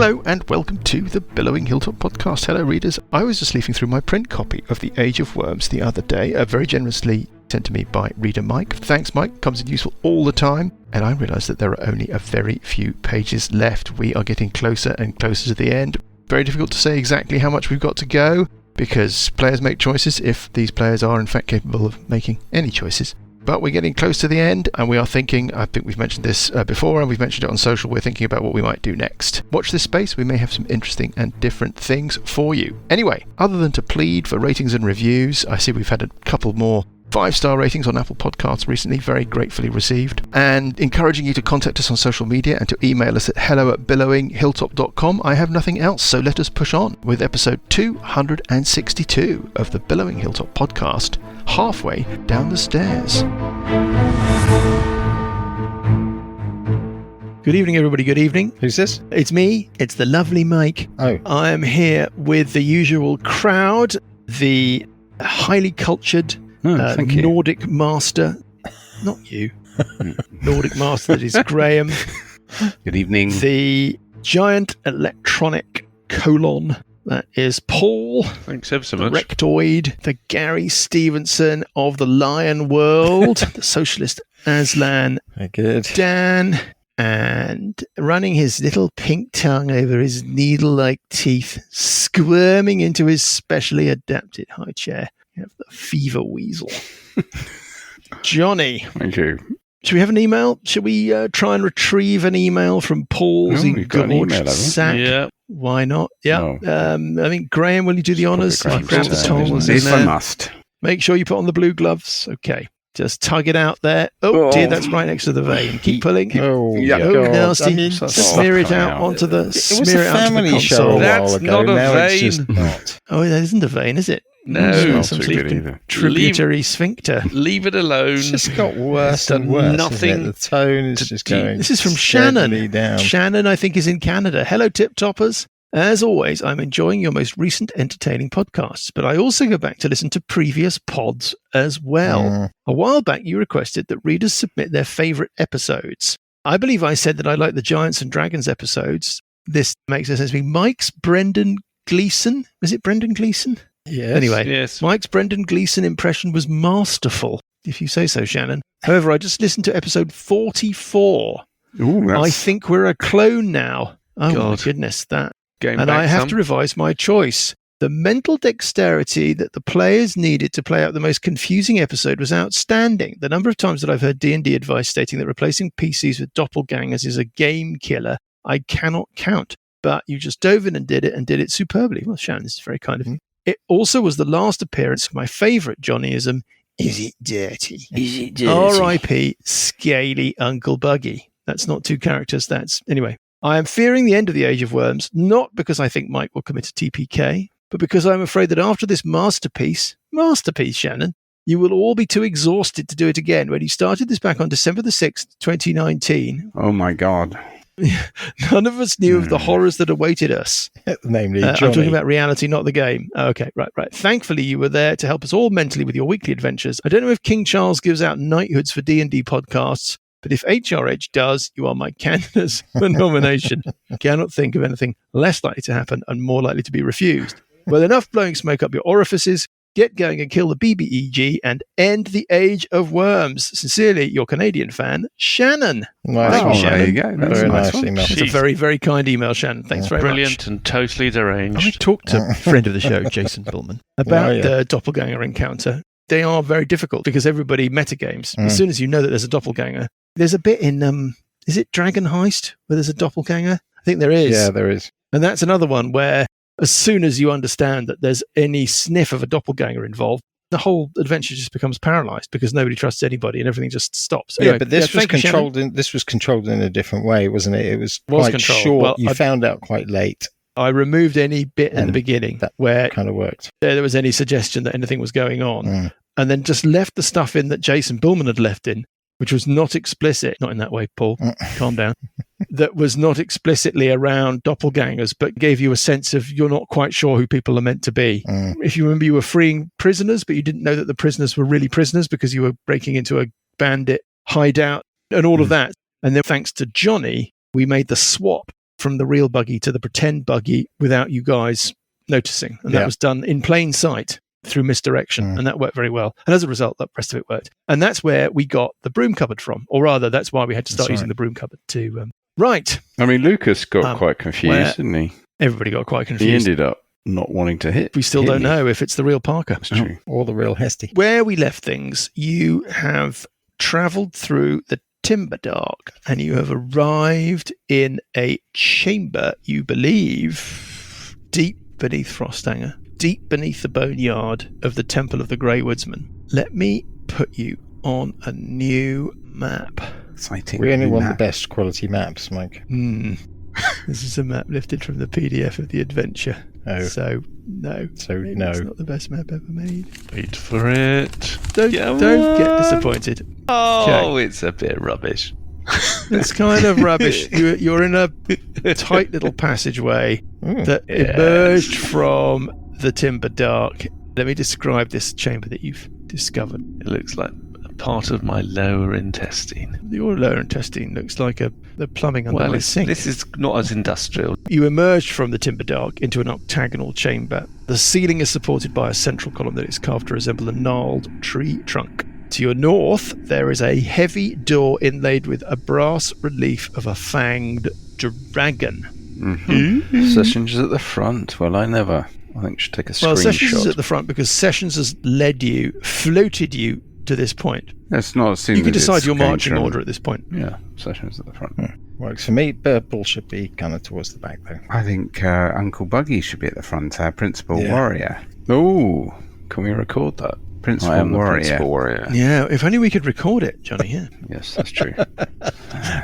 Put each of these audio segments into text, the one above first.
Hello and welcome to the Billowing Hilltop podcast. Hello readers. I was just leafing through my print copy of The Age of Worms the other day, very generously sent to me by reader Mike. Thanks Mike, comes in useful all the time. And I realised that there are only a very few pages left. We are getting closer and closer to the end. Very difficult to say exactly how much we've got to go, because players make choices if these players are in fact capable of making any choices. But we're getting close to the end, and we are thinking, I think we've mentioned this before, and we've mentioned it on social, we're thinking about what we might do next. Watch this space, we may have some interesting and different things for you. Anyway, other than to plead for ratings and reviews, I see we've had a couple more 5-star ratings on Apple Podcasts recently, very gratefully received, and encouraging you to contact us on social media and to email us at hello@billowinghilltop.com. I have nothing else, so let us push on with episode 262 of the Billowing Hilltop podcast, halfway down the stairs. Good evening, everybody. Good evening. Who's this? It's me. It's the lovely Mike. Oh. I am here with the usual crowd, the highly cultured Nordic master. Not you. Nordic master that is Graham. Good evening. The giant electronic colon that is Paul. Thanks ever so the much. Rectoid. The Gary Stevenson of the Lion World. The socialist Aslan. Very good. Dan. And running his little pink tongue over his needle-like teeth, squirming into his specially adapted high chair. You have the fever weasel. Johnny. Thank you. Should we have an email? Should we try and retrieve an email from Paul's engorged sack? Yeah. Why not? Yeah. Oh. I think, Graham, will you do the honours? If you grab the tongs If I must. Make sure you put on the blue gloves. Okay. Just tug it out there. Oh, dear, that's right next to the vein. Keep pulling. Oh, yeah. God. Nasty. I mean, smear it out onto the. It was a family show a while That's ago. not a now vein. It's just not. Oh, that isn't a vein, is it? No. Some Not sort too of good either. tributary sphincter. Leave it alone. It's just got worse and worse. Nothing. The tone is just going. This is from Shannon. Down. Shannon, I think, is in Canada. Hello, Tip Toppers. As always, I'm enjoying your most recent entertaining podcasts, but I also go back to listen to previous pods as well. A while back, you requested that readers submit their favourite episodes. I believe I said that I like the Giants and Dragons episodes. This makes sense to me. Mike's Brendan Gleeson. Was it Brendan Gleeson? Yes. Anyway, Yes. Mike's Brendan Gleeson impression was masterful, if you say so, Shannon. However, I just listened to episode 44. Ooh, I think we're a clone now. Oh, God. my goodness, that. Going And back I have some. to revise my choice. The mental dexterity that the players needed to play out the most confusing episode was outstanding. The number of times that I've heard D&D advice stating that replacing PCs with doppelgangers is a game killer, I cannot count. But you just dove in and did it superbly. Well, Shannon, this is very kind of you. It also was the last appearance of my favourite Johnnyism, is it dirty? Is it dirty? R.I.P. Scaly Uncle Buggy. That's not two characters, that's... Anyway. I am fearing the end of the Age of Worms, not because I think Mike will commit a TPK, but because I'm afraid that after this masterpiece, Shannon, you will all be too exhausted to do it again. When you started this back on December the 6th, 2019, Oh my God. none of us knew of the horrors that awaited us. Namely, I'm Johnny. talking about reality, not the game. Okay, right. Thankfully, you were there to help us all mentally with your weekly adventures. I don't know if King Charles gives out knighthoods for D&D podcasts, but if HRH does, you are my candidates for nomination. Cannot think of anything less likely to happen and more likely to be refused. Well, enough blowing smoke up your orifices. Get going and kill the BBEG and end the Age of Worms. Sincerely, your Canadian fan, Shannon. Nice Thank you, one. Shannon. There you go. That's Very a nice one. email. It's a very, very kind email, Shannon. Thanks very Brilliant much. and totally I deranged. talked to a friend of the show, Jason Billman, about the doppelganger encounter. They are very difficult because everybody metagames. As soon as you know that there's a doppelganger, there's a bit in, is it Dragon Heist where there's a doppelganger? I think there is. Yeah, there is. And that's another one where as soon as you understand that there's any sniff of a doppelganger involved, the whole adventure just becomes paralyzed because nobody trusts anybody and everything just stops. Anyway, But this was controlled in a different way, wasn't it? It was quite controlled. short. Well, you found out quite late. I removed any bit in And the beginning that where kind of worked. there was any suggestion that anything was going on, and then just left the stuff in that Jason Billman had left in, which was not explicit, not in that way, Paul, calm down, that was not explicitly around doppelgangers, but gave you a sense of you're not quite sure who people are meant to be. If you remember, you were freeing prisoners, but you didn't know that the prisoners were really prisoners because you were breaking into a bandit hideout and all of that. And then thanks to Johnny, we made the swap from the real buggy to the pretend buggy without you guys noticing. And that was done in plain sight through misdirection. And that worked very well. And as a result, the rest of it worked. And that's where we got the broom cupboard from. Or rather, that's why we had to start using the broom cupboard to... Right. I mean, Lucas got quite confused, didn't he? Everybody got quite confused. He ended up not wanting to hit. We still don't know if it's the real Parker. That's true. Or the real Hesty. Where we left things, you have travelled through the Timberdark and you have arrived in a chamber, you believe, deep beneath Frosthanger, deep beneath the Boneyard of the Temple of the Grey Woodsman. Let me put you on a new map. Exciting. We only want the best quality maps, Mike. This is a map lifted from the PDF of the adventure. Oh. So, no. So, maybe no. It's not the best map ever made. Wait for it. Don't get disappointed. Oh, it's a bit rubbish. It's kind of rubbish. You're in a tight little passageway that emerged from the Timberdark. Let me describe this chamber that you've discovered. It looks like a part of my lower intestine. Your lower intestine looks like the plumbing under my sink. This is not as industrial. You emerged from the Timberdark into an octagonal chamber. The ceiling is supported by a central column that is carved to resemble a gnarled tree trunk. To your north, there is a heavy door inlaid with a brass relief of a fanged dragon. Sessions is at the front. Well, I think should take a screenshot. Well, Sessions is at the front because Sessions has floated you to this point. That's not. You can decide your marching order at this point. Yeah, Sessions at the front. Works for me. Purple should be kind of towards the back, though. I think Uncle Buggy should be at the front, our principal warrior. Oh, can we record that? Principal warrior. Yeah, if only we could record it, Johnny. Yeah. Yes, that's true.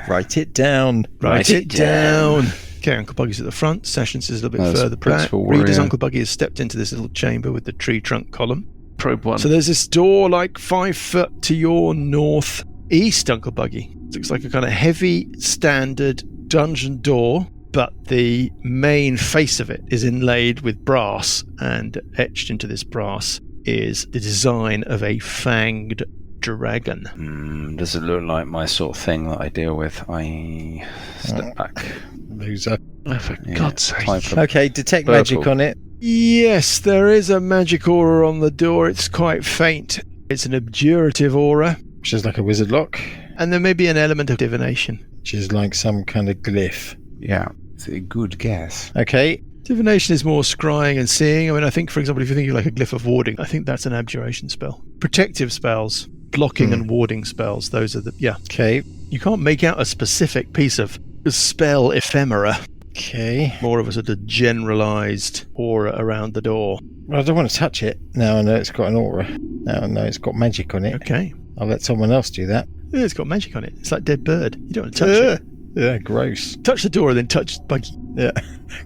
Write it down. Write it down. Okay, Uncle Buggy's at the front. Sessions is a little bit further back. Reader's Uncle Buggy has stepped into this little chamber with the tree trunk column. Probe 1. So there's this door like 5 foot to your northeast, Uncle Buggy. It looks like a kind of heavy standard dungeon door, but the main face of it is inlaid with brass, and etched into this brass is the design of a fanged dragon. Does it look like my sort of thing that I deal with? I step back. Loser. Oh, for God's sake. Okay, detect magic on it. Yes, there is a magic aura on the door. It's quite faint. It's an obdurative aura. Which is like a wizard lock. And there may be an element of divination. Which is like some kind of glyph. Yeah, it's a good guess. Okay. Divination is more scrying and seeing. I mean, I think, for example, if you think of like a glyph of warding, I think that's an abjuration spell. Protective spells, blocking and warding spells, those are the... Yeah. Okay. You can't make out a specific piece of spell ephemera. Okay. More of a sort of generalised aura around the door. Well, I don't want to touch it. Now I know it's got an aura. Now I know it's got magic on it. Okay. I'll let someone else do that. Yeah, it's got magic on it. It's like dead bird. You don't want to touch it. Yeah, gross. Touch the door and then touch Buggy. Yeah.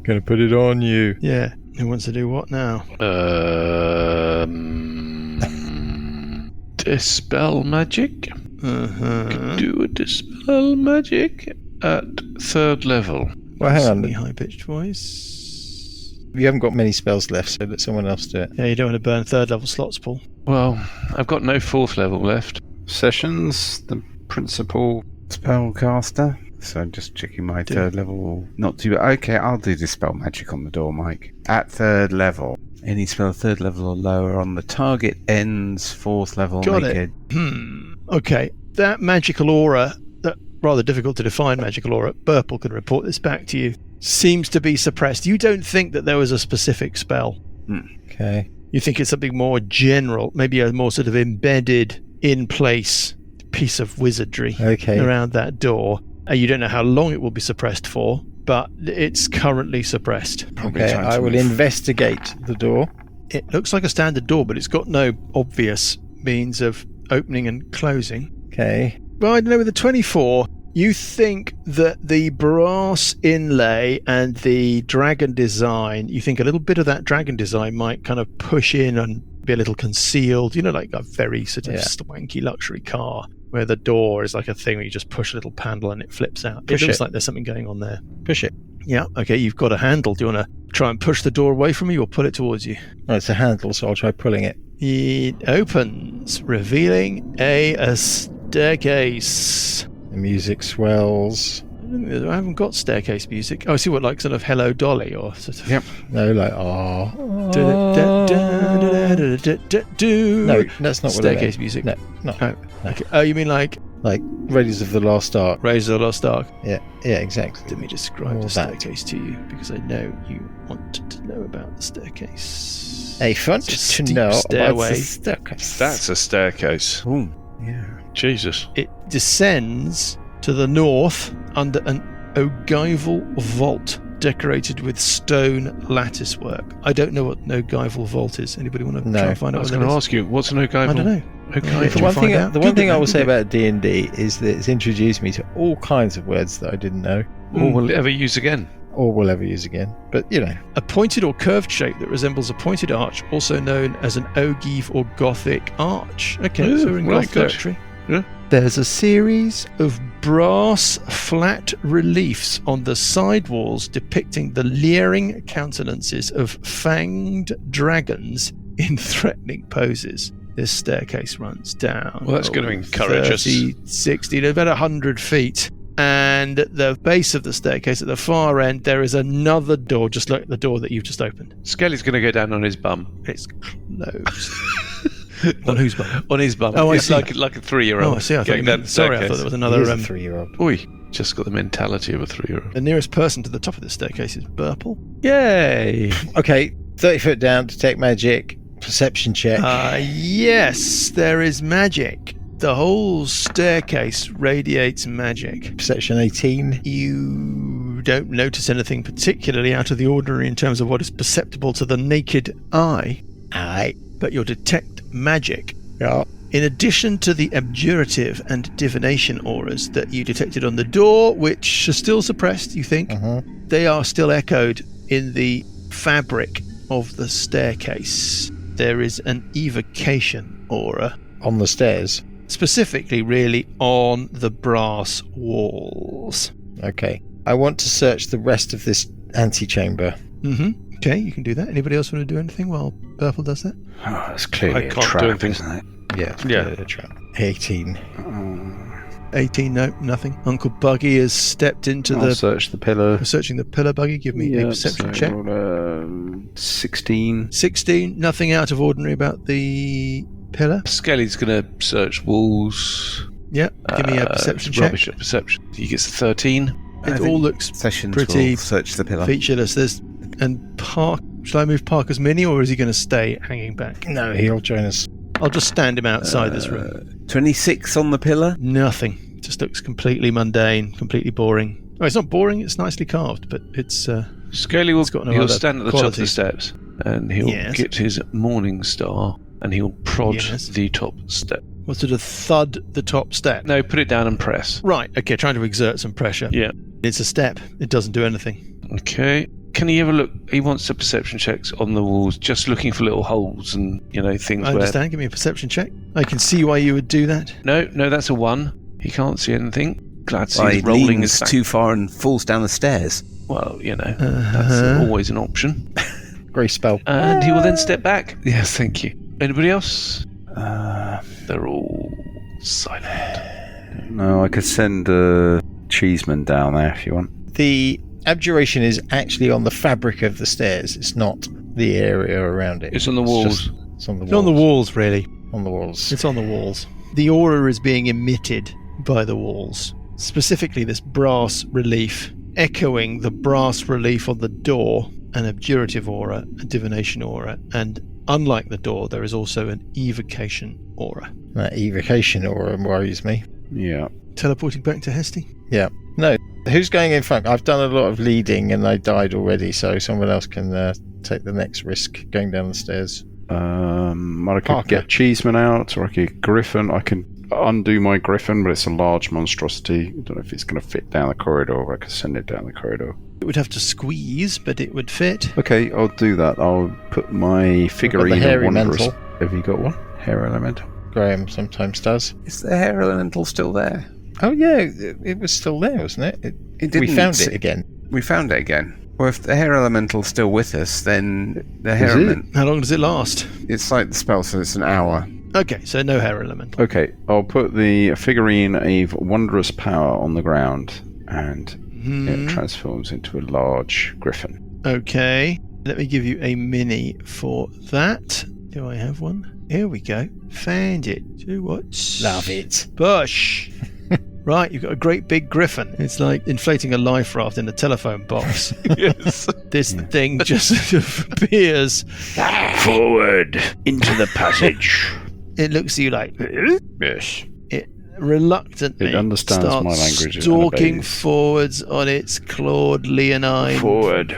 Gonna put it on you. Yeah. Who wants to do what now? Dispel magic. Can do a dispel magic at 3rd level. Well, hang on. High-pitched voice. You haven't got many spells left, so let someone else do it. Yeah, you don't want to burn 3rd level slots, Paul. Well, I've got no 4th level left. Sessions, the principal spellcaster. So I'm just checking my 3rd level. Not too... Okay, I'll do dispel magic on the door, Mike. At 3rd level. Any spell 3rd level or lower on the target ends 4th level. Got it. Okay. That magical aura, that rather difficult to define magical aura, Burple can report this back to you, seems to be suppressed. You don't think that there was a specific spell. Okay. You think it's something more general, maybe a more sort of embedded, in-place piece of wizardry around that door. You don't know how long it will be suppressed for, but it's currently suppressed. Okay, I will investigate the door. It looks like a standard door, but it's got no obvious means of opening and closing. Okay. Well, I don't know, with the 24, you think that the brass inlay and the dragon design, you think a little bit of that dragon design might kind of push in and be a little concealed, you know, like a very sort of swanky luxury car, where the door is like a thing where you just push a little handle and it flips out. It looks like there's something going on there. Push it. Yeah, okay, you've got a handle. Do you want to try and push the door away from you or pull it towards you? Oh, it's a handle, so I'll try pulling it. It opens, revealing a staircase. The music swells. I haven't got staircase music. Oh, I see what, like sort of Hello Dolly or sort of... Yep. No, like, No, that's not what I staircase meant. music. No. Oh, okay. Oh, you mean like Raiders of the Lost Ark. Raiders of the Lost Ark? Yeah, exactly. Let me describe All the that. staircase to you, because I know you want to know about the staircase. I want It's a to steep know about stairway. the staircase. That's a staircase. Ooh, yeah. Jesus. It descends to the north under an ogival vault decorated with stone lattice work. I don't know what an ogival vault is. Anybody want to No. try and find I out was what going that to is? ask you, what's an ogival? I don't know. Okay. The one thing I will say Google it. about D&D is that it's introduced me to all kinds of words that I didn't know Or will it ever use again? or will ever use again. But, you know, A pointed or curved shape that resembles a pointed arch, also known as an ogive or Gothic arch. Okay, Ooh, so we're in right, Goth good. territory. Yeah. There's a series of brass flat reliefs on the side walls depicting the leering countenances of fanged dragons in threatening poses. This staircase runs down. Well, that's going to encourage us. 30, 60, about 100 feet. And at the base of the staircase, at the far end, there is another door, just like the door that you've just opened. Skelly's going to go down on his bum. It's closed. On whose bum? On his bum. Oh, I It's see. like a 3-year-old. Oh, I see. I thought going you down meant, the sorry, I staircase. thought there was he another. is a 3-year-old. Oi, just got the mentality of a 3-year-old. The nearest person to the top of the staircase is Burple. Yay! Okay, 30 foot down, detect magic, perception check. Yes, there is magic. The whole staircase radiates magic. Perception 18. You don't notice anything particularly out of the ordinary in terms of what is perceptible to the naked eye, Aye. but you'll detect magic. Yeah. In addition to the abjurative and divination auras that you detected on the door, which are still suppressed, you think, they are still echoed in the fabric of the staircase. There is an evocation aura, On the stairs. specifically really on the brass walls. Okay. I want to search the rest of this antechamber. Okay, you can do that. Anybody else want to do anything while Purple does that? Oh, it's clearly I a can't do trap, anything. isn't it? Yeah. it's Yeah. clearly a trap. 18. 18, no, nothing. Uncle Buggy has stepped into I'll the... search the pillar. Searching the pillar, Buggy. Give me a perception check. 16. 16, nothing out of ordinary about the pillar. Skelly's going to search walls. Yeah, give me a perception check. Rubbish at perception. He gets a 13. It all looks Sessions pretty will search the pillar. featureless. And Park, shall I move Parker's mini, or is he going to stay hanging back? No, he'll join us. I'll just stand him outside this room. 26 on the pillar. Nothing. Just looks completely mundane, completely boring. Oh, it's not boring. It's nicely carved, but it's Skelly will It's got no he'll other stand at the top of the qualities. steps and he'll Yes. get his morning star and he'll prod Yes. the top step. what sort of thud the top step. No, put it down and press. Right. Okay. Trying to exert some pressure. Yeah. It's a step. It doesn't do anything. Okay. Can he have a look? He wants the perception checks on the walls, just looking for little holes and, things I where... understand. Give me a perception check. I can see why you would do that. No, that's a 1. He can't see anything. Glad to see He he's rolling his leans back. too far and falls down the stairs. Well, that's always an option. Great spell. And he will then step back. Yes, thank you. Anybody else? They're all silent. No, I could send Cheeseman down there if you want. The abjuration is actually on the fabric of the stairs. It's not the area around it. It's on the walls. It's on the walls. It's on the walls, really. On the walls. It's on the walls. The aura is being emitted by the walls. Specifically, this brass relief, echoing the brass relief on the door, an abjurative aura, a divination aura, and unlike the door, there is also an evocation aura. That evocation aura worries me. Yeah. Teleporting back to Hesty? Yeah. No. Who's going in front? I've done a lot of leading and I died already, so someone else can take the next risk going down the stairs. I could Parker. get Cheeseman out, or I could get Griffin. I can undo my Griffin, but it's a large monstrosity. I don't know if it's going to fit down the corridor, or I could send it down the corridor. It would have to squeeze, but it would fit. Okay, I'll do that. I'll put my figurine of hairy Wondrous. mental. Have you got one? Hair elemental. Graham sometimes does. Is the hair elemental still there? Oh yeah, it was still there, wasn't it? It We didn't found s- it again. We found it again. Well, if the hair elemental's still with us, then the hair Is it? element. How long does it last? It's like the spell, so it's an hour. Okay, so no hair elemental. Okay, I'll put the figurine of Wondrous Power on the ground, and it transforms into a large griffin. Okay. Let me give you a mini for that. Do I have one? Here we go. Found it. Do what? Love it. Bush. Right, you've got a great big griffin. It's like inflating a life raft in a telephone box. Yes. This thing just sort of appears. Forward into the passage. It looks at you like, Yes. it reluctantly It understands starts my language and stalking obeys. forwards on its clawed leonine Forward.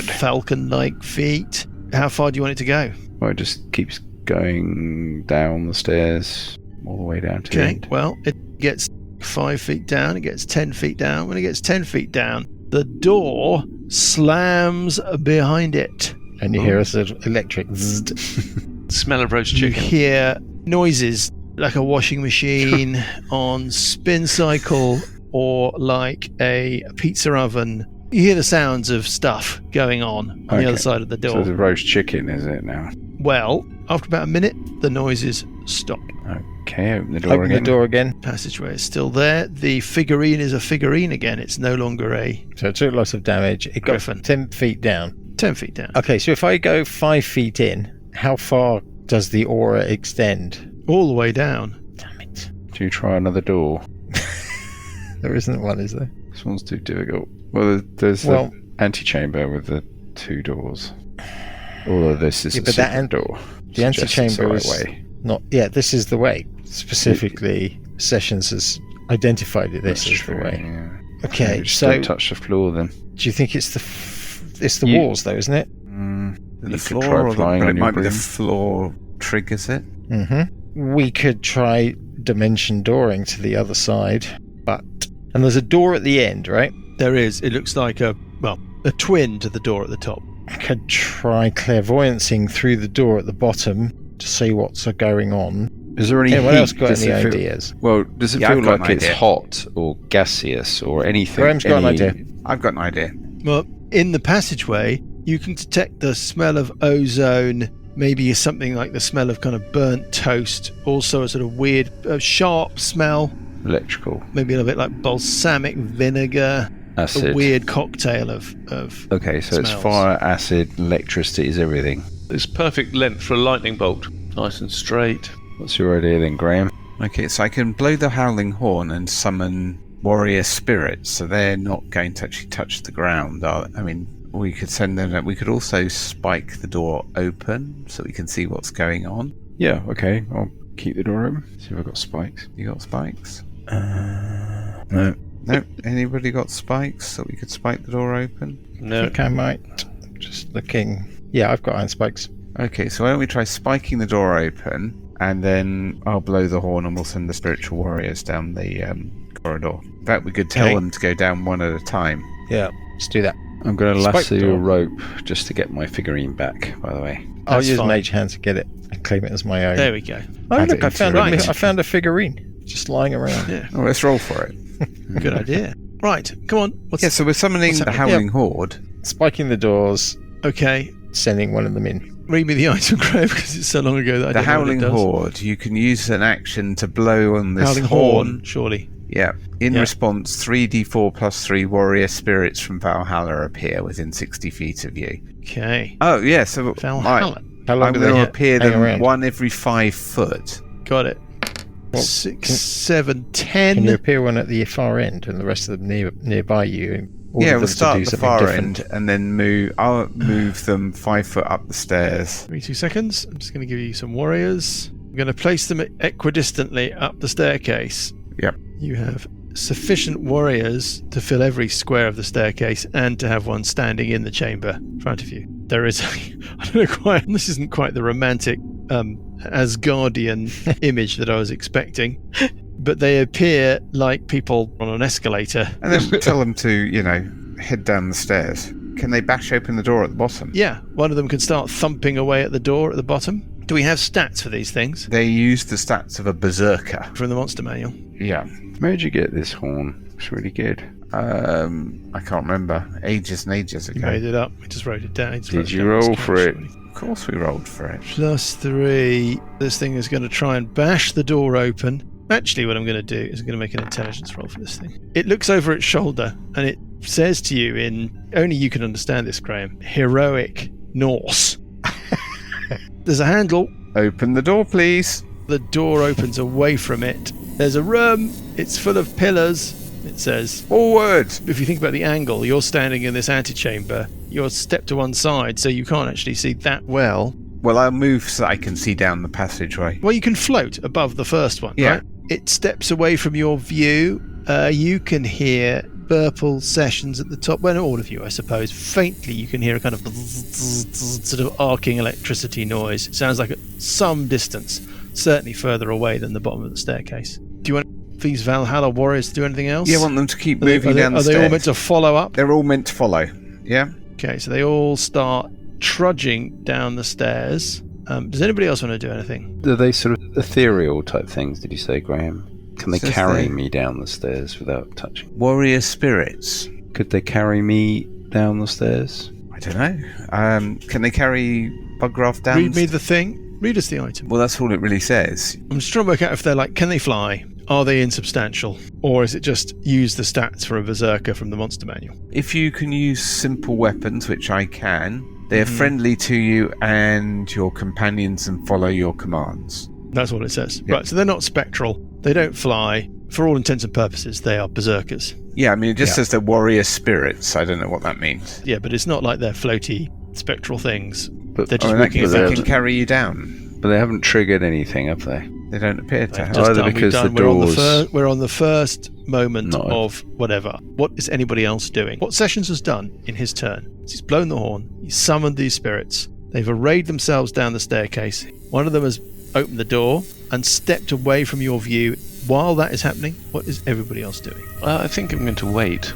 falcon-like feet. How far do you want it to go? Well, it just keeps going down the stairs all the way down to the Okay, end. well, it gets 5 feet down, it gets 10 feet down. When it gets 10 feet down, the door slams behind it. And you hear a sort of electric zzz. Smell of roast You chicken. hear noises like a washing machine on spin cycle or like a pizza oven. You hear the sounds of stuff going on the Okay. other side of the door. So the roast chicken, is it now? Well, after about a minute, the noises stop. Okay, open the door Open the again. door again. Passageway is still there. The figurine is a figurine again. It's no longer a So it took lots of damage. It got Griffin. 10 feet down. 10 feet down. Okay, so if I go 5 feet in, how far does the aura extend? All the way down. Damn it. Do you try another door? There isn't one, is there? This one's too difficult. Well, there's Well- the antechamber with the 2 doors. Although this is Yeah, a but that secret door. The antechamber right is way. not... Yeah, this is the way. Specifically, Sessions has identified it. This That's is true, the way. yeah. Okay, Maybe just so don't touch the floor then. do you think it's it's the You- walls, though, isn't it? You The could floor, try or flying but on it your might be the broom. floor triggers it. Mm-hmm. We could try dimension dooring to the other side, and there's a door at the end, right? There is. It looks like a twin to the door at the top. I could try clairvoyancing through the door at the bottom to see what's going on. Is there any Anyone heat? else got Does any it feel- ideas? Well, does it Yeah, I've feel got like an it's idea. hot or gaseous or anything? Graham's got an idea. I've got an idea. Well, in the passageway, you can detect the smell of ozone, maybe something like the smell of kind of burnt toast, also a sort of weird, sharp smell, Electrical, maybe a little bit like balsamic vinegar, acid. a weird cocktail of Okay, so it's smells. fire, acid, electricity is everything. It's perfect length for a lightning bolt. Nice and straight. What's your idea then, Graham? Okay, so I can blow the howling horn and summon warrior spirits, so they're not going to actually touch the ground. I mean, we could send them. We could also spike the door open so we can see what's going on. Yeah, okay. I'll keep the door open. See if I've got spikes. You got spikes? No. No. Anybody got spikes so we could spike the door open? I No. think I might. Just looking. Yeah, I've got iron spikes. Okay, so why don't we try spiking the door open, and then I'll blow the horn and we'll send the spiritual warriors down the corridor. In fact, we could tell Okay. them to go down one at a time. Yeah, let's do that. I'm going to Spike lasso door. a rope just to get my figurine back, by the way. I'll That's use fine. Mage Hand to get it and claim it as my own. There we go. Oh, Add look, it I into found, the a, right. I found a figurine just lying around. Yeah, Oh, let's roll for it. good idea. Right, come on. What's Yeah, so we're summoning what's the happening? howling horde. Spiking the doors, Okay, sending one of them in. read me the item, Graham, because it's so long ago that I The don't know what howling it does. horde. You can use an action to blow on this Howling horn, surely. Yeah. In Yeah. response, 3d4 plus 3 warrior spirits from Valhalla appear within 60 feet of you. Okay. Oh, yeah, so Valhalla. How long I'm do going they to appear hang them around? one every 5 foot. Got it. Well, 6, can- 7, Can 10. you appear one at the far end and the rest of them nearby you? And all Yeah, of we'll them to start do at the something far different? end and then move. I'll move them 5 foot up the stairs. Give me 2 seconds. I'm just going to give you some warriors. I'm going to place them equidistantly up the staircase. Yep. You have sufficient warriors to fill every square of the staircase and to have one standing in the chamber in front of you. There is, I don't know quite, this isn't quite the romantic Asgardian image that I was expecting, but they appear like people on an escalator. And then tell them to, head down the stairs. Can they bash open the door at the bottom? Yeah, one of them can start thumping away at the door at the bottom. Do we have stats for these things They use the stats of a berserker. from the monster manual? Yeah. Where'd you get this horn? It's really good. I can't remember. Ages and ages You ago. made it up. We just wrote it down. Just Did wrote it you down on roll this for couch, it? really. Of course we rolled for it. +3. This thing is going to try and bash the door open. Actually, what I'm going to do is I'm going to make an intelligence roll for this thing. It looks over its shoulder and it says to you in, only you can understand this, Graham, heroic Norse. There's a handle. Open the door, please. The door opens away from it. There's a room. It's full of pillars. It says, Forward! if you think about the angle, you're standing in this antechamber. You're stepped to one side, so you can't actually see that well. Well, I'll move so I can see down the passageway. Well, you can float above the first one, Yeah. right? It steps away from your view. You can hear burple sessions at the top. Well, not all of you, I suppose. Faintly, you can hear a kind of sort of arcing electricity noise. It sounds like at some distance, certainly further away than the bottom of the staircase. Do you want these Valhalla warriors to do anything else? Yeah, I want them to keep moving down the stairs. Are they all meant to follow up? They're all meant to follow. Yeah? Okay, so they all start trudging down the stairs. Does anybody else want to do anything? Are they sort of ethereal type things, did you say, Graham? Can they Says carry they- me down the stairs without touching? Warrior spirits. Could they carry me down the stairs? I don't know. Can they carry Bugraft down? Read me the thing. Read us the item. Well, that's all it really says. I'm just trying to work out if they're like, can they fly? Are they insubstantial? Or is it just use the stats for a berserker from the monster manual? If you can use simple weapons, which I can, they are friendly to you and your companions and follow your commands. That's what it says. Yeah. Right, so they're not spectral. They don't fly. For all intents and purposes, they are berserkers. Yeah, I mean, it just Yeah. says they're warrior spirits. I don't know what that means. Yeah, but it's not like they're floaty spectral things. But They're just I mean, walking they about. can carry you down. But they haven't triggered anything, have they? They don't appear to They've have. just Either done, because the we're on the first moment No. of whatever. What is anybody else doing? What Sessions has done in his turn is he's blown the horn, he's summoned these spirits, they've arrayed themselves down the staircase. One of them has opened the door and stepped away from your view. While that is happening, what is everybody else doing? I think I'm going to wait.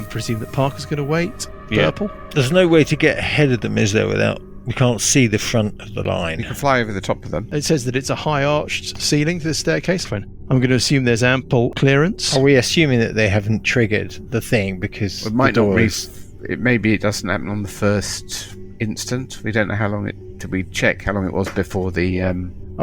Presume that Parker's going to wait. Yeah. Purple? There's no way to get ahead of them, is there, without... We can't see the front of the You line. can fly over the top of them. It says that it's a high arched ceiling to this staircase. Fine. I'm going to assume there's ample clearance. Are we assuming that they haven't triggered the thing because It might the not door be. is... Maybe it doesn't happen on the first instant. We don't know how long it. Did we check how long it was before the? All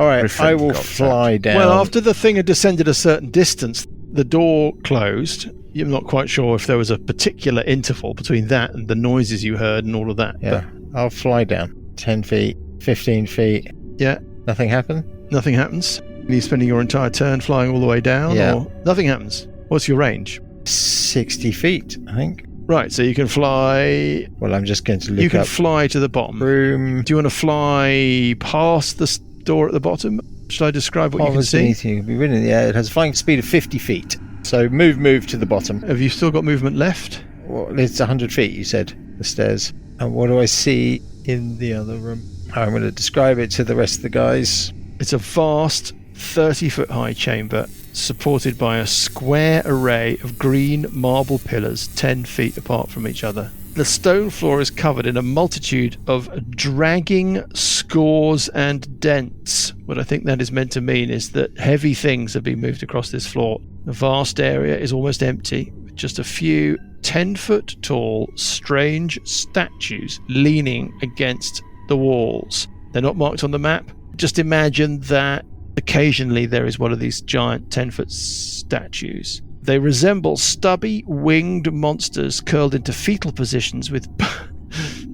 right, Griffin I will got fly down. Well, after the thing had descended a certain distance, the door closed. You're not quite sure if there was a particular interval between that and the noises you heard and all of that. Yeah, I'll fly down. 10 feet, 15 feet. Yeah. Nothing happened? But nothing happens. Are you spending your entire turn flying all the way down? Yeah. Or nothing happens? What's your range? 60 feet, I think. Right, so you can fly... Well, I'm just going to look You can up fly to the bottom. room. Do you want to fly past the door at the bottom? Should I describe what you can see? Yeah, it has a flying speed of 50 feet. So move to the bottom. Have you still got movement left? Well, it's 100 feet, you said, the stairs. And what do I see in the other room? I'm going to describe it to the rest of the guys. It's a vast 30-foot high chamber supported by a square array of green marble pillars 10 feet apart from each other. The stone floor is covered in a multitude of dragging scores and dents. What I think that is meant to mean is that heavy things have been moved across this floor. The vast area is almost empty, with just a few 10-foot tall, strange statues leaning against the walls. They're not marked on the map. Just imagine that occasionally there is one of these giant 10-foot statues. They resemble stubby, winged monsters curled into fetal positions with...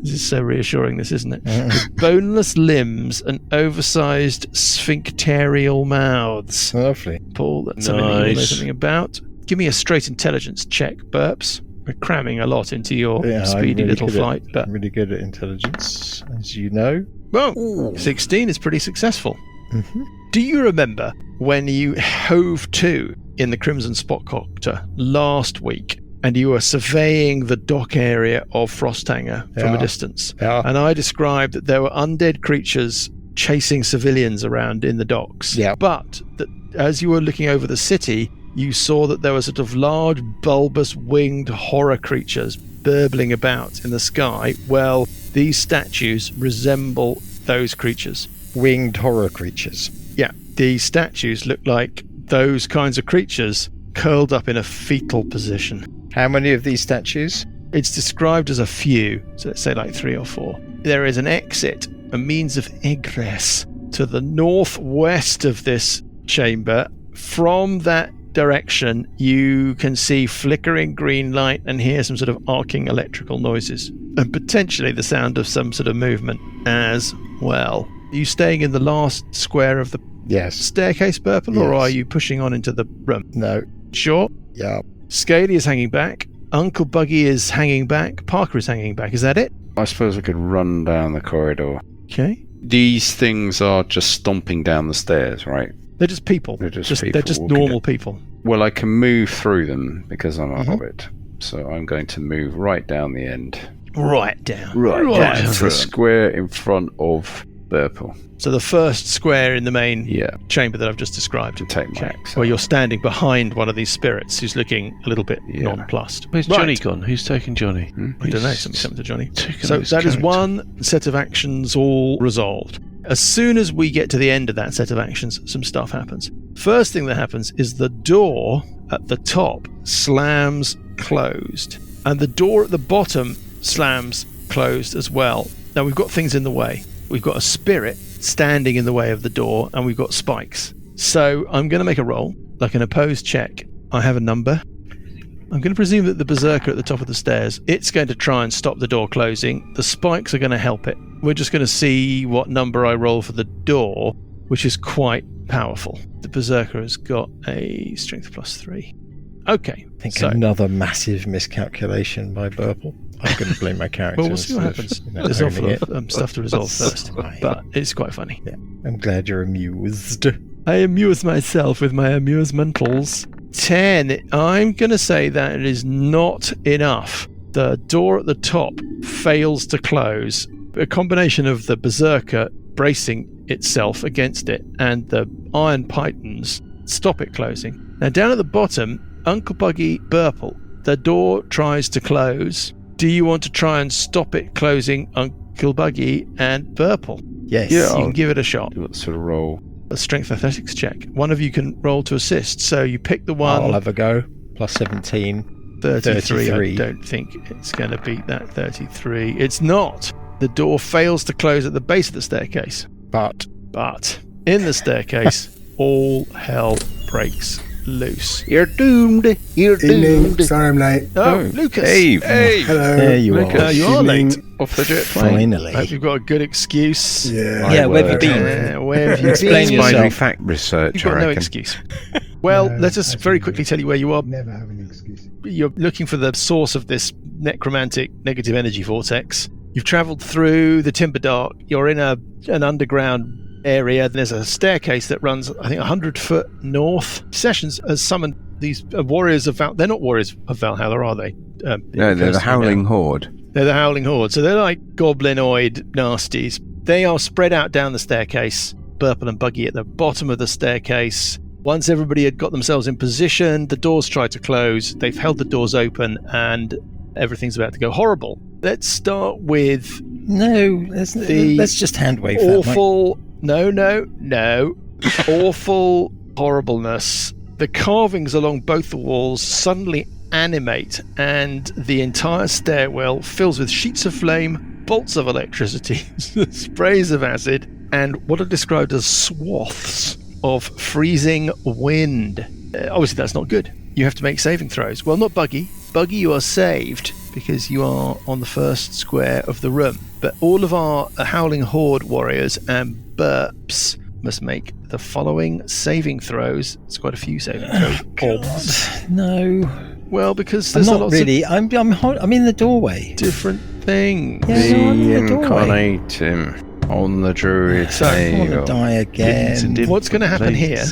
This is so reassuring, this, isn't it? With boneless limbs and oversized sphincterial mouths. Lovely. Paul, that's something that you know Nice. something about. Give me a straight intelligence check, Burps. We're cramming a lot into your speedy little flight, but I'm really good at intelligence, as you know. well, 16 is pretty successful. Mm-hmm. Do you remember when you hove to in the Crimson Spotcopter last week and you were surveying the dock area of Frosthanger from a Yeah. distance? Yeah. And I described that there were undead creatures chasing civilians around in the docks. Yeah. But that as you were looking over the city, you saw that there were sort of large, bulbous, winged horror creatures burbling about in the sky. Well, these statues resemble those creatures. Winged horror creatures. Yeah, these statues look like those kinds of creatures curled up in a fetal position. How many of these statues? It's described as a few, so let's say like 3 or 4. There is an exit, a means of egress, to the northwest of this chamber from that direction, you can see flickering green light and hear some sort of arcing electrical noises, and potentially the sound of some sort of movement as well. Are you staying in the last square of the staircase, Burple, or are you pushing on into the room? No. Sure. Yeah. Scaly is hanging back. Uncle Buggy is hanging back. Parker is hanging back. Is that it? I suppose I could run down the corridor. Okay. These things are just stomping down the stairs, right? They're just people. They're just people They're just walking normal down. people. Well, I can move through them because I'm a hobbit. So I'm going to move right down the end. Right down. Right down. down to the square in front of Burple. So the first square in the main Yeah. chamber that I've just described. To take my axe. Where you're standing behind one of these spirits who's looking a little bit nonplussed. Where's Johnny gone? Who's taken Johnny? I don't know. Something's happened to Johnny. Taken So his that is character. one set of actions all resolved. As soon as we get to the end of that set of actions, some stuff happens. First thing that happens is the door at the top slams closed. And the door at the bottom slams closed as well. Now we've got things in the way. We've got a spirit standing in the way of the door, and we've got spikes. So I'm going to make a roll, like an opposed check. I have a number. I'm going to presume that the berserker at the top of the stairs, it's going to try and stop the door closing. The spikes are going to help it. We're just going to see what number I roll for the door, which is quite powerful. The berserker has got a strength +3. Okay. I think another massive miscalculation by Burple. I'm going to blame my character. Well, we'll see what happens. There's an awful lot of stuff to resolve first, but it's quite funny. Yeah. I'm glad you're amused. I amuse myself with my amusementals. 10. I'm going to say that it is not enough. The door at the top fails to close. A combination of the berserker bracing itself against it and the iron pythons stop it closing. Now down at the bottom, Uncle Buggy, Burple, the door tries to close. Do you want to try and stop it closing, Uncle Buggy and Burple? Yes. You can give it a shot. What sort of roll? A strength athletics check. One of you can roll to assist. So you pick the one. I'll have a go. +17. 33. I don't think it's going to beat that 33. It's not. The door fails to close at the base of the staircase. But in the staircase, all hell breaks loose. You're doomed. You're Evening. doomed. Sorry I'm late. Oh, Lucas. Hey. Hello. There you are. You are late. Off the jet plane. Finally. I hope you've got a good excuse. Yeah. Where have you been? Where have you Explain been? yourself. Binary fact research, You've I got no reckon. excuse. Well, let us very quickly tell you where you are. Never have an excuse. You're looking for the source of this necromantic negative energy vortex. You've travelled through the Timberdark. You're in an underground area. There's a staircase that runs, I think, 100 foot north. Sessions has summoned these warriors of They're not warriors of Valhalla, are they? No, they're the Howling Horde. They're the Howling Horde. So they're like goblinoid nasties. They are spread out down the staircase. Burple and Buggy at the bottom of the staircase. Once everybody had got themselves in position, the doors tried to close. They've held the doors open and everything's about to go horrible. Let's start with let's just hand wave awful. No. Awful horribleness. The carvings along both the walls suddenly animate, and the entire stairwell fills with sheets of flame, bolts of electricity, sprays of acid, and what are described as swaths of freezing wind. Obviously, that's not good. You have to make saving throws. Well, not Buggy. Buggy, you are saved because you are on the first square of the room. But all of our Howling Horde warriors and burps must make the following saving throws. It's quite a few saving throws. No. Well, because I'm there's not lots really. I'm in the doorway. of different things. Yeah, no, I'm in the doorway. Incarnate him on the druid So, I want to table. die again. What's going to happen here?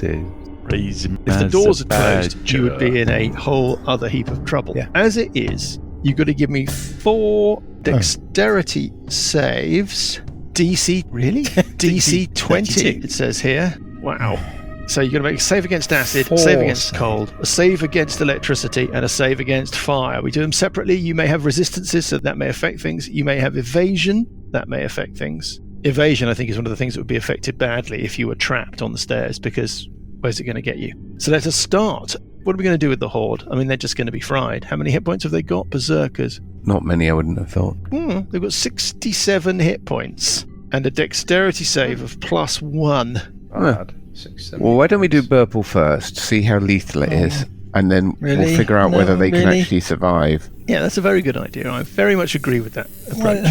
If the doors are closed, you would be in a whole other heap of trouble. Yeah. As it is, you've got to give me 4 dexterity saves. DC, really? DC 20, 32. it says here. Wow. So you're going to make a save against acid, 4 save against save. cold, a save against electricity, and a save against fire. We do them separately. You may have resistances, so that may affect things. You may have evasion, that may affect things. Evasion, I think, is one of the things that would be affected badly if you were trapped on the stairs, because where's it going to get you? So let us start. What are we going to do with the Horde? I mean, they're just going to be fried. How many hit points have they got? Berserkers. Not many, I wouldn't have thought. They've got 67 hit points and a dexterity save of +1. 6, 7. Well, why don't we do Burple first? See how lethal it is, and then Really? we'll figure out No, whether they can really? actually survive. Yeah, that's a very good idea. I very much agree with that approach.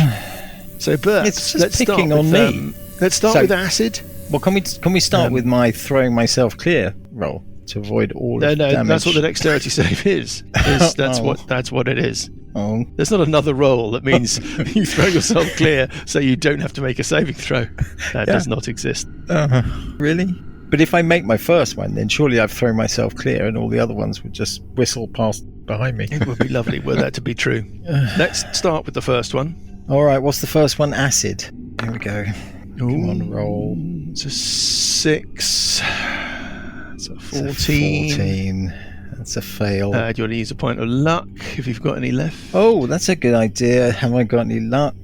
So, Bert, It's just let's picking start on with, me. Let's start So- with acid. Well, can we start with my throwing myself clear roll to avoid all No, of the damage? that's what the dexterity save is. That's Oh. what it is. Oh, There's not another roll that means you throw yourself clear so you don't have to make a saving throw. That does not exist. really? But if I make my first one, then surely I've thrown myself clear, and all the other ones would just whistle past behind me. It would be lovely were that to be true. Let's start with the first one. All right, what's the first one? Acid. Here we go. Come on, Ooh, roll. It's a 6. It's a It's 14. 14. That's a fail. Do you want to use a point of luck if you've got any left? Oh, that's a good idea. Have I got any luck?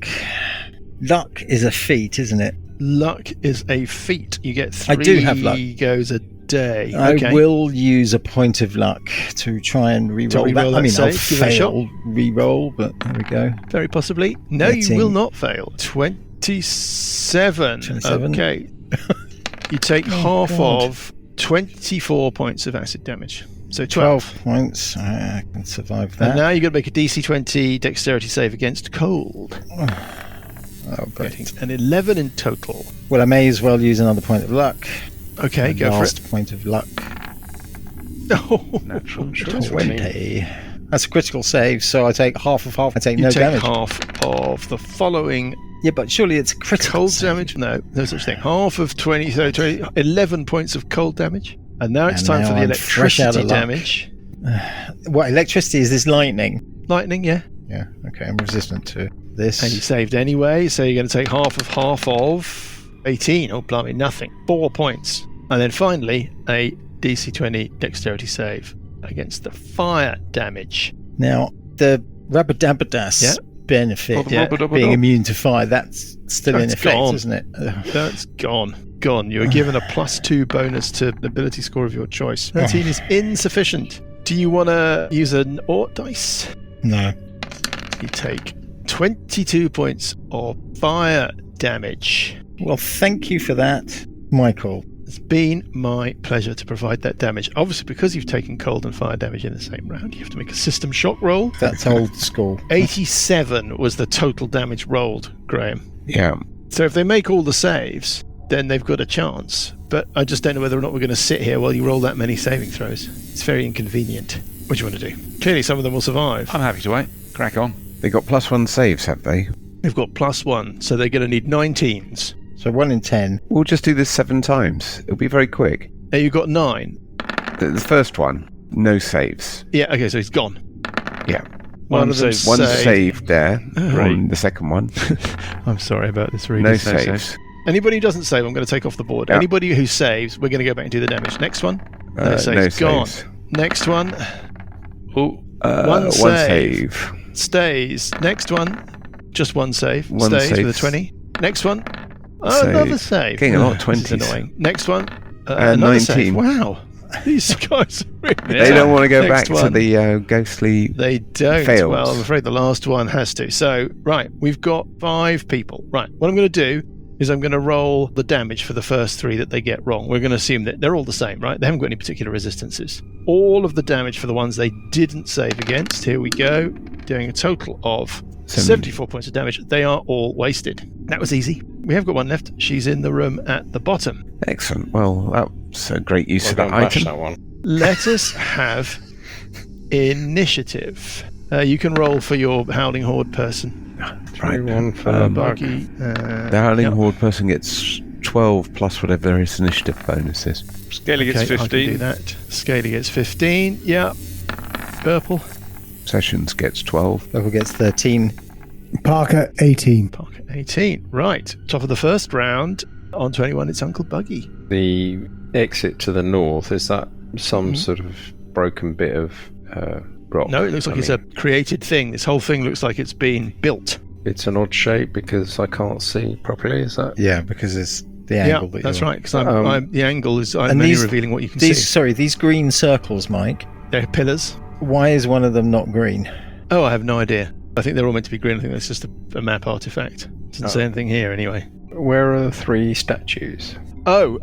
Luck is a feat, isn't it? Luck is a feat. You get 3 I do have luck. goes a day. I Okay. will use a point of luck to try and re-roll re-roll that. that I mean, I'll save, give it a shot. fail re-roll, but there we go. Very possibly. No, you Letting- will not fail. 27. 27. Okay. You take half God. of 24 points of acid damage. So 12. 12 points. I can survive And that. now you've got to make a DC 20 dexterity save against cold. Oh, Getting great. an 11 in total. Well, I may as well use another point of luck. Okay, go for it. Last point of luck. Oh, Natural 20. That's a critical save, so I take half of half. I take you no take damage. half of the following Yeah, but surely it's a critical cold save. damage. No such thing. Half of 20, so 20, 11 points of cold damage. And now it's And time now for the I'm fresh out electricity of luck. damage. What, electricity? Is this lightning? Lightning, yeah. Yeah, okay, I'm resistant to this. And you saved anyway, so you're going to take half of 18. Oh, blimey, nothing. 4 points. And then finally, a DC 20 dexterity save against the fire damage. Now, the Rabadabadas Yeah. benefit, Yeah. being immune to fire, that's still in That's effect, gone. isn't it? That's gone. You are given a +2 bonus to the ability score of your choice. 13 is insufficient. Do you want to use an Ort dice? No. You take 22 points of fire damage. Well, thank you for that, Michael. It's been my pleasure to provide that damage. Obviously, because you've taken cold and fire damage in the same round, you have to make a system shock roll. That's old school. 87 was the total damage rolled, Graham. Yeah. So if they make all the saves, then they've got a chance. But I just don't know whether or not we're going to sit here while you roll that many saving throws. It's very inconvenient. What do you want to do? Clearly, some of them will survive. I'm happy to wait. Crack on. They got +1 saves, have they? They've got +1, so they're going to need 19s. So 1 in 10. We'll just do this 7 times. It'll be very quick. Now you've got 9. The first one, no saves. Yeah, okay, so he's gone. Yeah. One of them save. One saved. saved there Great. on the second one. I'm sorry about this, Reed. No saves. saves. Anybody who doesn't save, I'm going to take off the board. Yeah. Anybody who saves, we're going to go back and do the damage. Next one. No No saves. Gone. saves. Next one. Oh, One save. save. Stays. Next one. Just one save. One Stays save. with a 20. Next one. Save. Another save. Getting a lot of This is 20s. annoying. Next one. Another 19. save. Wow. These guys are really... They don't want to go back Next to one. the ghostly. They don't. Fails. Well, I'm afraid the last one has to. So, right, we've got 5 people. Right, what I'm going to do is I'm going to roll the damage for the first 3 that they get wrong. We're going to assume that they're all the same, right? They haven't got any particular resistances. All of the damage for the ones they didn't save against. Here we go. Doing a total of 74 points of damage. They are all wasted. That was easy. We have got one left. She's in the room at the bottom. Excellent. Well, that's a great use I'll of go that and bash item. that one. Let us have initiative. You can roll for your Howling Horde person. Right. 1 for the bug. Buggy. The Howling Yep. Horde person gets 12 plus whatever his initiative bonus is. Scaly gets Okay, I can do 15. that. Scaly gets 15. Yeah. Purple. Sessions gets 12. Local gets 13. Parker, 18. Pocket 18. Right. Top of the first round. On to anyone. It's Uncle Buggy. The exit to the north, is that some sort of broken bit of rock? No, it looks like it's a created thing. This whole thing looks like it's been built. It's an odd shape because I can't see properly, is that? Yeah, because it's the angle Yeah, that that's you're... right. Because I'm the angle is I'm And only these- revealing what you can These, see. sorry, these green circles, Mike, They're pillars. why is one of them not green? Oh, I have no idea. I think they're all meant to be green. I think that's just a map artifact. Doesn't say anything here anyway. where are the 3 statues? Oh,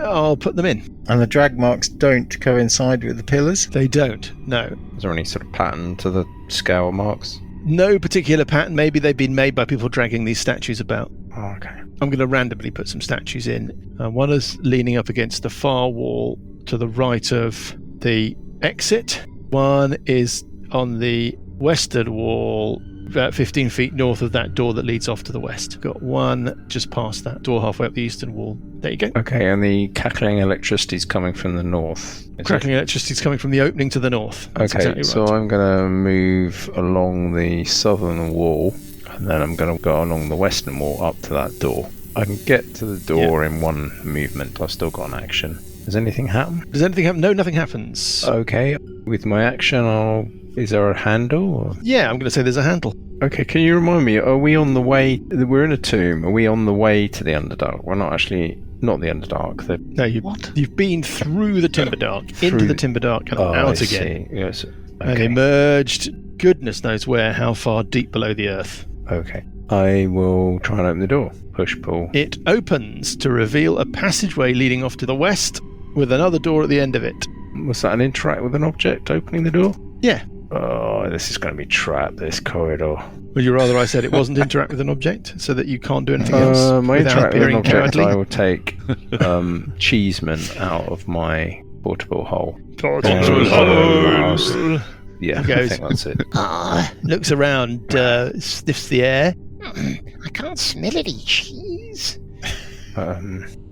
I'll put them in. And the drag marks don't coincide with the pillars? They don't, no. Is there any sort of pattern to the scale marks? No particular pattern. Maybe they've been made by people dragging these statues about. Oh, okay. I'm going to randomly put some statues in. One is leaning up against the far wall to the right of the exit. One is on the western wall, about 15 feet north of that door that leads off to the west. Got one just past that door halfway up the eastern wall. There you go. Okay, and the crackling electricity is coming from the north. Crackling electricity is coming from the opening to the north. That's Okay, exactly so right. I'm going to move along the southern wall, and then I'm going to go along the western wall up to that door. I can get to the door in one movement. I've still got an action. Does anything happen? Does anything happen? No, nothing happens. Okay, with my action, is there a handle? Or? Yeah, I'm going to say there's a handle. Okay, can you remind me, are we on the way, we're in a tomb, are we on the way to the Underdark? We're not actually, not the Underdark. No, you've been through the Timberdark, into the Timberdark and out again. See. Yes. And Okay. emerged, goodness knows where, how far deep below the earth. Okay. I will try and open the door. Push, pull. It opens to reveal a passageway leading off to the west with another door at the end of it. Was that an interact with an object opening the door? Yeah. Oh, this is going to be trapped, this corridor. Would you rather I said it wasn't interact with an object so that you can't do anything else My without interact with an appearing object, cowardly? I will take Cheeseman out of my portable hole. Yeah, He I goes, think that's it. Looks around, sniffs the air. I can't smell any cheese. What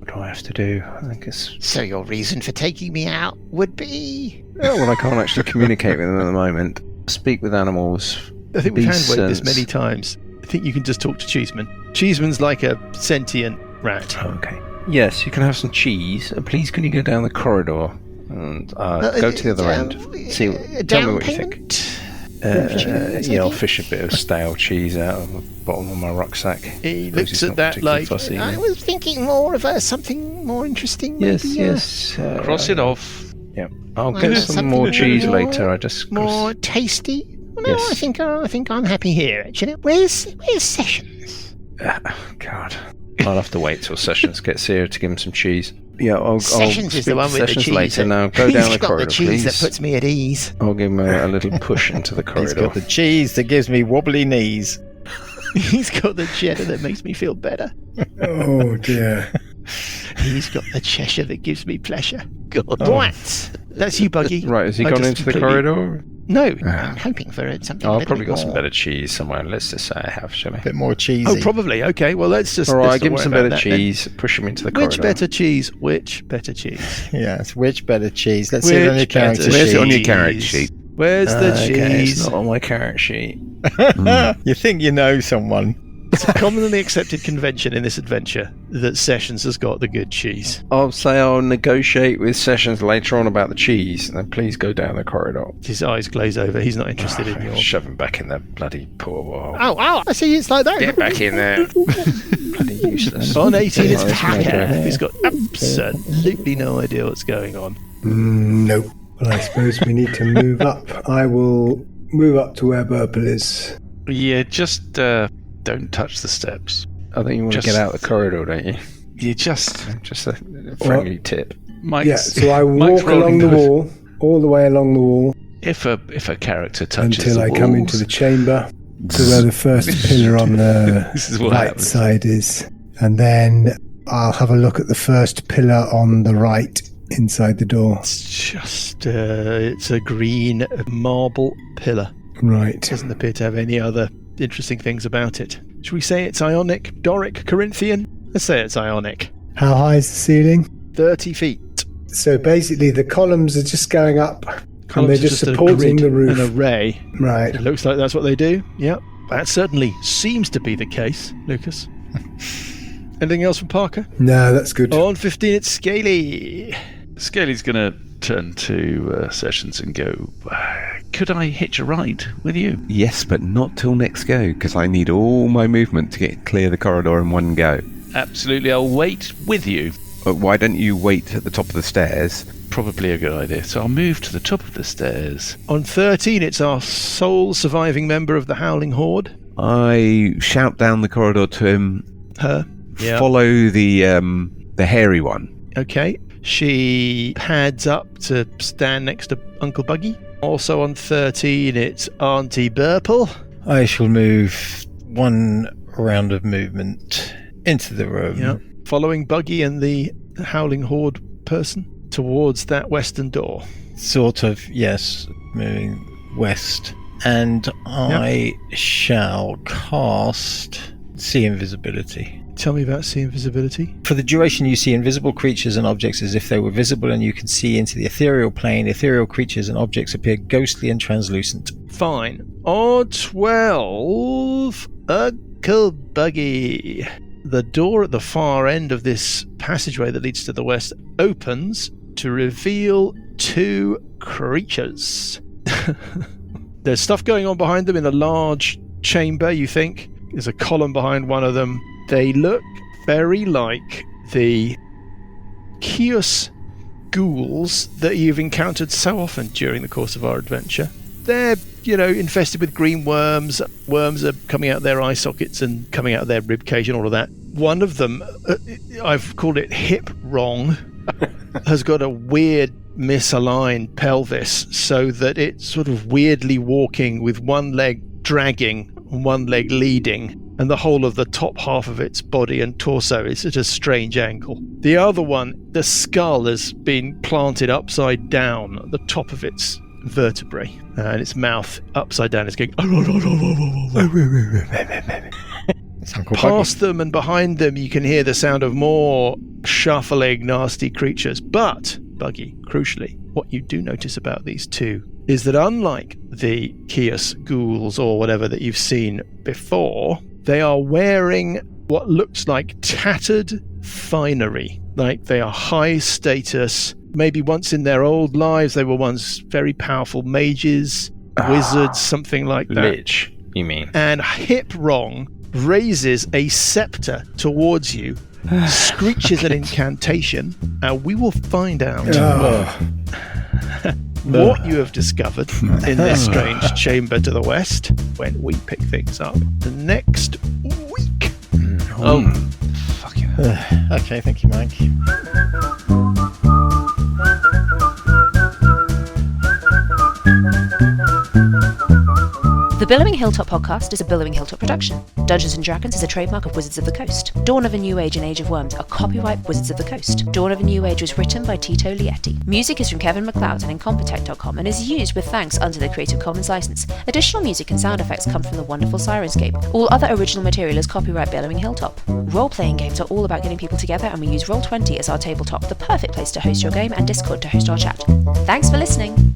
do I have to do? I think it's... So your reason for taking me out would be... Oh, well, I can't actually communicate with them at the moment. Speak with animals. I think we've Be hand-waved this sense. many times. I think you can just talk to Cheeseman. Cheeseman's like a sentient rat. Okay. Yes, you can have some cheese. Please, can you go down the corridor and go to the other end? See, tell me what you think. Yeah, I'll fish a bit of stale cheese out of the bottom of my rucksack. He Suppose looks he's at not that particularly like, fussy. I was thinking more of something more interesting. Yes, maybe, yes. Cross it off. Yeah, I'll Well, get there's some something more a bit cheese more- later. I just More tasty. Well, no, Yes. I think I'm happy here. Actually, where's Sessions? God, I'll have to wait till Sessions gets here to give him some cheese. Yeah, I'll Sessions is speak the one to with the Sessions cheese. later. that- Now go He's down the got corridor, the cheese please. that puts me at ease. I'll give him a little push into the He's corridor. got the cheese that gives me wobbly knees. he's got the cheddar that makes me feel better. Oh dear. He's got the Cheshire that gives me pleasure. God. What? That's you, Buggy. Right, has he I gone just into the completely- corridor? No. I'm hoping for something. a I've little probably bit got some more. better cheese somewhere. Let's just say I have, shall I? A bit more cheesy. Oh, probably. Okay, well, let's just... All let's right, not give him worry some about better that then. cheese. Push him into the corridor. Which better cheese? Which better cheese? Yes, which better cheese? Let's see it on your Which character better Where's sheet. it on your cheese? character sheet? Where's the Okay, it's cheese? not on my carrot sheet. You think you know someone. It's a commonly accepted convention in this adventure that Sessions has got the good cheese. I'll say I'll negotiate with Sessions later on about the cheese, and then please go down the corridor. His eyes glaze over. He's not interested in your... Shove him back in the bloody poor hole. Oh, I see. It's like that. Get back in there. Bloody useless. On 18, it's Oh, Packer, okay. who's got absolutely no idea what's going on. Nope. Well, I suppose we need to move up. I will move up to where Burple is. Yeah, just don't touch the steps. I think you want to Just- get out the corridor, don't you? You just Just a friendly tip. Mike's, Yeah, so I Mike's walk along rolling the those. wall, all the way along the wall, If a character touches until the I walls, come into the chamber to where the first pillar on the This is what right happens. side is. And then I'll have a look at the first pillar on the right inside the door. It's just, it's a green marble pillar. Right. Doesn't appear to have any other interesting things about it. Should we say it's Ionic, Doric, Corinthian? Let's say it's Ionic. How high is the ceiling? 30 feet. So basically the columns are just going up and Columns they're are just a supporting grid, the roof. An array. Right. It looks like that's what they do. Yep. That certainly seems to be the case, Lucas. Anything else from Parker? No, that's good. On 15, it's Scaly. Scaly's going to turn to Sessions and go, could I hitch a ride with you? Yes, but not till next go, because I need all my movement to get clear the corridor in one go. Absolutely, I'll wait with you. Why don't you wait at the top of the stairs? Probably a good idea. So I'll move to the top of the stairs. On 13, it's our sole surviving member of the Howling Horde. I shout down the corridor to him. Her. follow the hairy one. Okay. She pads up to stand next to Uncle Buggy. Also on 13, it's Auntie Burple. I shall move one round of movement into the room. Yep. Following Buggy and the Howling Horde person towards that western door. Sort of, yes, moving west. And I shall cast See Invisibility. Tell me about See Invisibility. For the duration, you see invisible creatures and objects as if they were visible, and you can see into the ethereal plane. Ethereal creatures and objects appear ghostly and translucent. Fine. On 12, Uncle Buggy. The door at the far end of this passageway that leads to the west opens to reveal 2 creatures. There's stuff going on behind them in a large chamber, you think. There's a column behind one of them. They look very like the Kios ghouls that you've encountered so often during the course of our adventure. They're, infested with green worms. Worms are coming out their eye sockets and coming out of their rib cage and all of that. One of them, I've called it hip wrong, has got a weird misaligned pelvis so that it's sort of weirdly walking with one leg dragging and one leg leading, and the whole of the top half of its body and torso is at a strange angle. The other one, the skull has been planted upside down at the top of its vertebrae, and its mouth upside down is going past them, and behind them you can hear the sound of more shuffling nasty creatures. But Buggy, crucially, what you do notice about these 2 is that unlike the Kios ghouls or whatever that you've seen before, they are wearing what looks like tattered finery. Like they are high status. Maybe once in their old lives they were once very powerful mages, wizards, something like that. Lich, you mean? And Hip Wrong raises a scepter towards you, screeches an incantation, and we will find out what you have discovered in this strange chamber to the west when we pick things up next week. Fucking Okay, thank you, Mike. The Billowing Hilltop podcast is a Billowing Hilltop production. Dungeons & Dragons is a trademark of Wizards of the Coast. Dawn of a New Age and Age of Worms are copyright Wizards of the Coast. Dawn of a New Age was written by Tito Lietti. Music is from Kevin MacLeod and Incompetech.com and is used with thanks under the Creative Commons license. Additional music and sound effects come from the wonderful Sirenscape. All other original material is copyright Billowing Hilltop. Role-playing games are all about getting people together, and we use Roll20 as our tabletop, the perfect place to host your game, and Discord to host our chat. Thanks for listening.